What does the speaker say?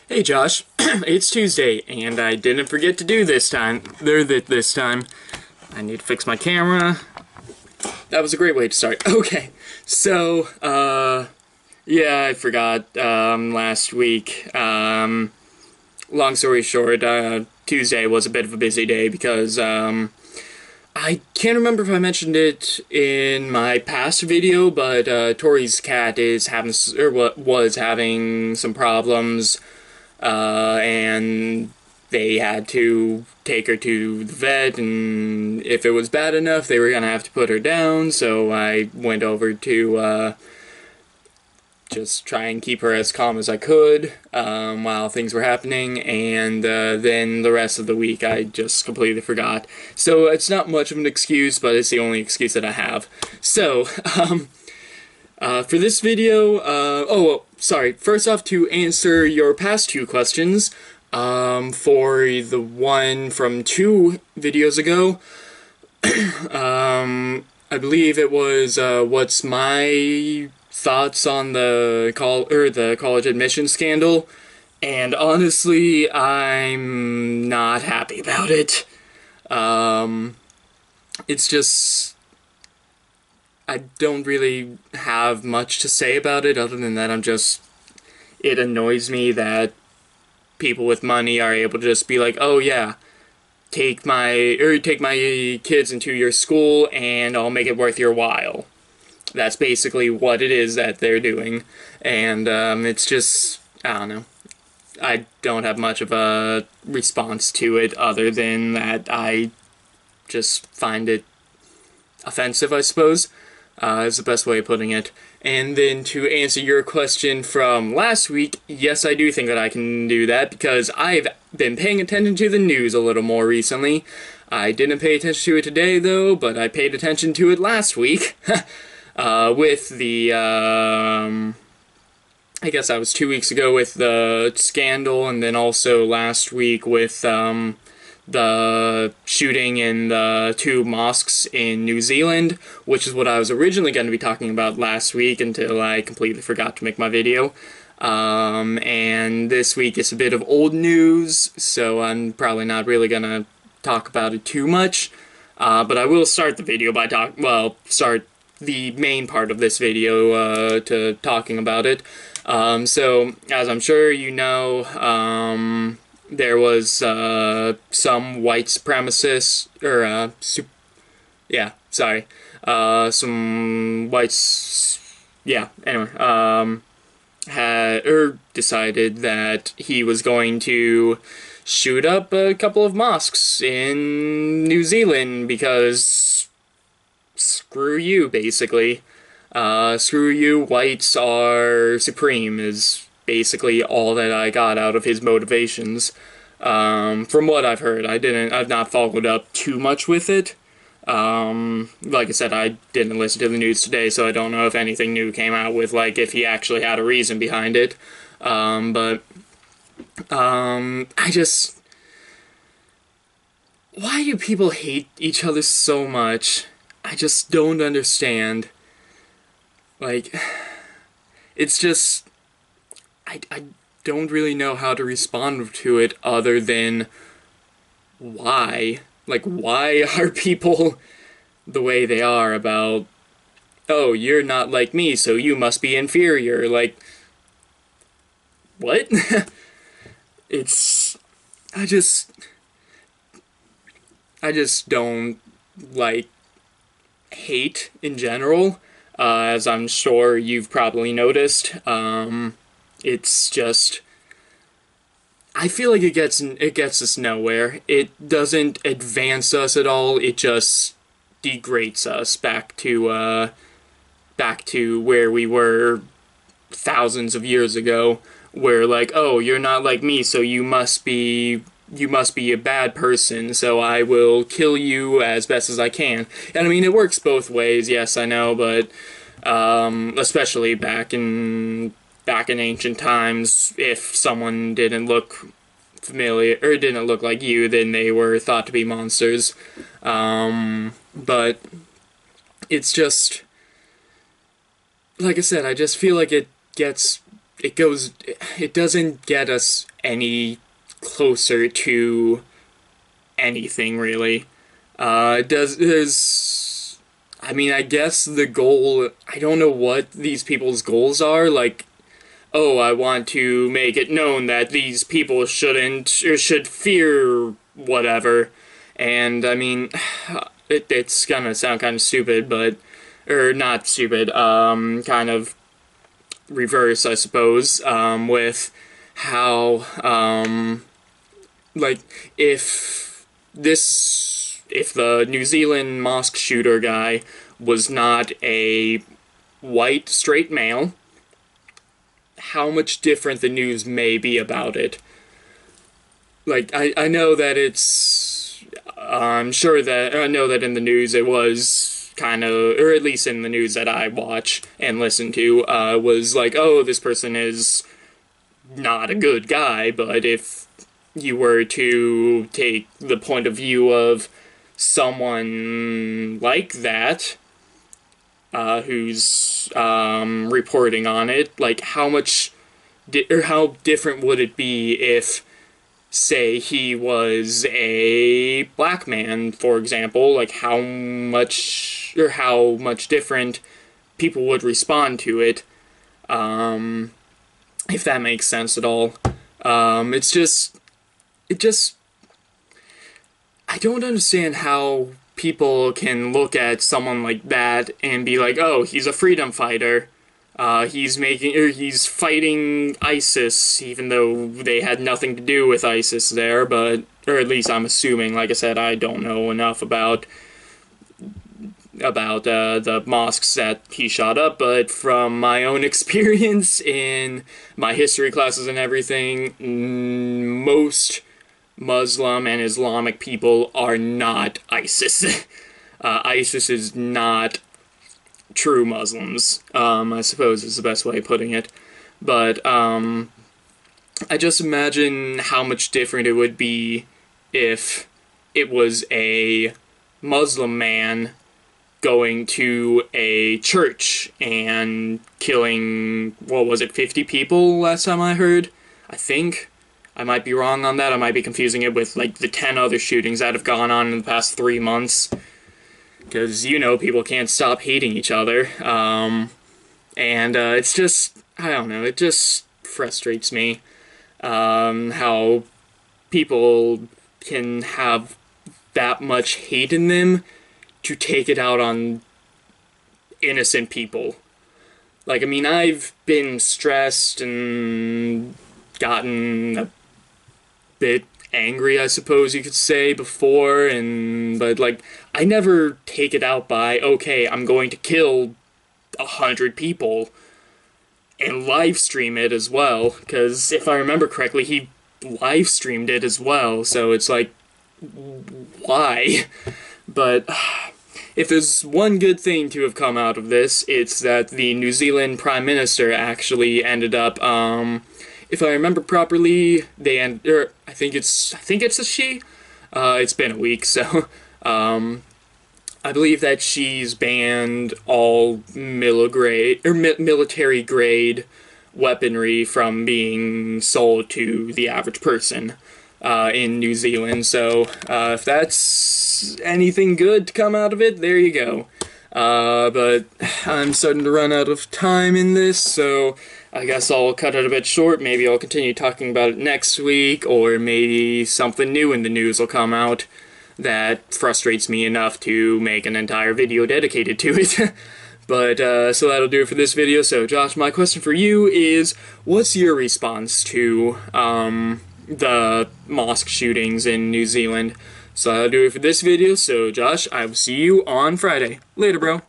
Hey Josh, it's Tuesday, and I didn't forget to do this time. This time. I need to fix my camera. That was a great way to start. Okay, so, yeah, I forgot, last week. Long story short, Tuesday was a bit of a busy day because, I can't remember if I mentioned it in my past video, but, Tori's cat is having, was having some problems and they had to take her to the vet, and if it was bad enough, they were gonna have to put her down, so I went over to just try and keep her as calm as I could while things were happening, and then the rest of the week I just completely forgot. So it's not much of an excuse, but it's the only excuse that I have. So, for this video, sorry, first off, to answer your past two questions, for the one from 2 videos ago, I believe it was, what's my thoughts on the college admission scandal, and honestly, I'm not happy about it. It's just, I don't really have much to say about it other than that it annoys me that people with money are able to just be like, oh yeah, take my kids into your school and I'll make it worth your while. That's basically what it is that they're doing. And it's just, I don't know. I don't have much of a response to it other than that I just find it offensive, I suppose. Is the best way of putting it. And then to answer your question from last week, yes, I do think that I can do that because I've been paying attention to the news a little more recently. I didn't pay attention to it today, though, but I paid attention to it last week with the, I guess that was 2 weeks ago with the scandal, and then also last week with, the shooting in the 2 mosques in New Zealand, which is what I was originally going to be talking about last week until I completely forgot to make my video. And this week it's a bit of old news, so I'm probably not really going to talk about it too much. But I will start the video by start the main part of this video to talking about it. So, as I'm sure you know, there was some white supremacists, or some whites, yeah, anyway, decided that he was going to shoot up a couple of mosques in New Zealand because screw you, basically. Screw you, whites are supreme, is basically all that I got out of his motivations. From what I've heard, I've not followed up too much with it. Like I said, I didn't listen to the news today, so I don't know if anything new came out with, like, if he actually had a reason behind it. Why do people hate each other so much? I just don't understand. Like, it's just, I don't really know how to respond to it other than why. Like, why are people the way they are about, oh, you're not like me, so you must be inferior. Like, what? it's, I just, I just don't like hate in general, as I'm sure you've probably noticed. It's just, I feel like it gets us nowhere. It doesn't advance us at all. It just degrades us back to where we were thousands of years ago, where like, oh, you're not like me, so you must be a bad person, so I will kill you as best as I can. And I mean, it works both ways, yes, I know, but especially back in ancient times, if someone didn't look familiar or didn't look like you, then they were thought to be monsters. But it's just, like I said, I just feel like it gets it doesn't get us any closer to anything, really. I mean, I guess the goal, I don't know what these people's goals are, like, oh, I want to make it known that these people shouldn't, or should fear whatever, and, I mean, it's gonna sound kind of stupid, but, or not stupid, kind of reverse, I suppose, with how, like, if the New Zealand mosque shooter guy was not a white straight male, how much different the news may be about it. Like, I know that I'm sure that, I know that in the news it was kind of, or at least in the news that I watch and listen to, was like, oh, this person is not a good guy, but if you were to take the point of view of someone like that, who's reporting on it, like how much, or how different would it be if, say, he was a black man, for example, like how much different people would respond to it, if that makes sense at all. It just, I don't understand how people can look at someone like that and be like, oh, he's a freedom fighter. He's fighting ISIS, even though they had nothing to do with ISIS there, but, or at least I'm assuming, like I said, I don't know enough about the mosques that he shot up, but from my own experience in my history classes and everything, most Muslim and Islamic people are not ISIS. ISIS is not true Muslims, I suppose is the best way of putting it. But, I just imagine how much different it would be if it was a Muslim man going to a church and killing, what was it, 50 people last time I heard? I think. I might be wrong on that. I might be confusing it with, like, the 10 other shootings that have gone on in the past 3 months. Because, you know, people can't stop hating each other. It's just, I don't know, it just frustrates me. How people can have that much hate in them to take it out on innocent people. Like, I mean, I've been stressed and gotten a bit angry, I suppose you could say, before, but, like, I never take it out by, okay, I'm going to kill 100 people and live stream it as well, because if I remember correctly, he live streamed it as well, so it's like, why? But if there's one good thing to have come out of this, it's that the New Zealand Prime Minister actually ended up, if I remember properly, I think it's a she. It's been a week, so I believe that she's banned all military grade weaponry from being sold to the average person in New Zealand. So if that's anything good to come out of it, there you go. But I'm starting to run out of time in this, so I guess I'll cut it a bit short. Maybe I'll continue talking about it next week, or maybe something new in the news will come out that frustrates me enough to make an entire video dedicated to it. But, so that'll do it for this video. So, Josh, my question for you is, what's your response to, the mosque shootings in New Zealand? So that'll do it for this video. So, Josh, I will see you on Friday. Later, bro.